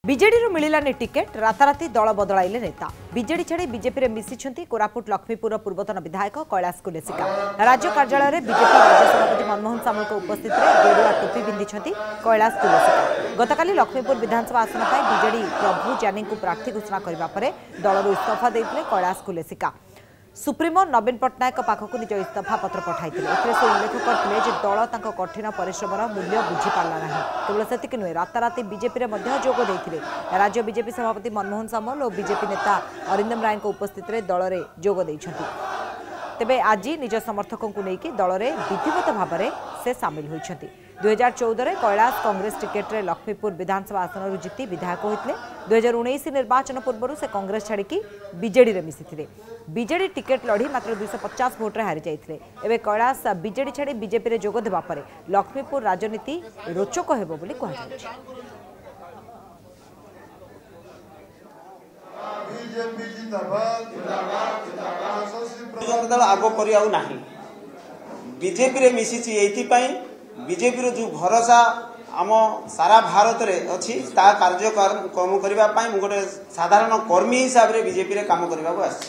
BJD मिलानी ticket राताराती दल बदलाइले नेता BJD छाड़ी बीजेपी में मिशिंट कोरापुट लक्ष्मीपुर पूर्वतन विधायक कैलाश कुलेसिका राज्य कार्यालय में बीजेपी राज्य सभापति मनमोहन सामल उपस्थित गेरुआ टोपी पिंधि कैलाश कुलेसिका गतकाली लक्ष्मीपुर विधानसभा आसन पर बीजेडी प्रभु जानी को प्रार्थी घोषणा करने पर दलर इस्तीफा देते कैलाश कुलेसिका सुप्रीमो नवीन पट्टनायक पाखक निज इस्तीफा पत्र पठाई से उल्लेख करते दल कठिन परिश्रमर मूल्य बुझीपारा ना केवल से नुहे राताराती बीजेपी में जोग देते राज्य बीजेपी सभापति मनमोहन सामल और बीजेपी नेता अरिंदम राय उपस्थित दल में जोग देते तेबे आज निज समर्थकों को लेकिन दल में विधिवत भाव में से सामिल होती 2014 कैलाश कांग्रेस टिकेट रे लक्ष्मीपुर विधानसभा आसन जीति विधायक होते 2019 निर्वाचन पूर्व से कांग्रेस छाड़ी बीजेडी में मिसी बीजेडी टिकेट लड़ी मात्र 250 भोट्रे हारी जाते एवं कैलाश बीजेडी छाड़ी बीजेपी में जोग देवा पर लक्ष्मीपुर राजनीति रोचक हेबो बोली कहा दल आग करना बीजेपी रे मिसी बीजेपी जो भरोसा आम सारा भारत में अच्छी कार्यक्रम करने गोटे साधारण कर्मी हिसाब से बीजेपी रे काम करने को आसी।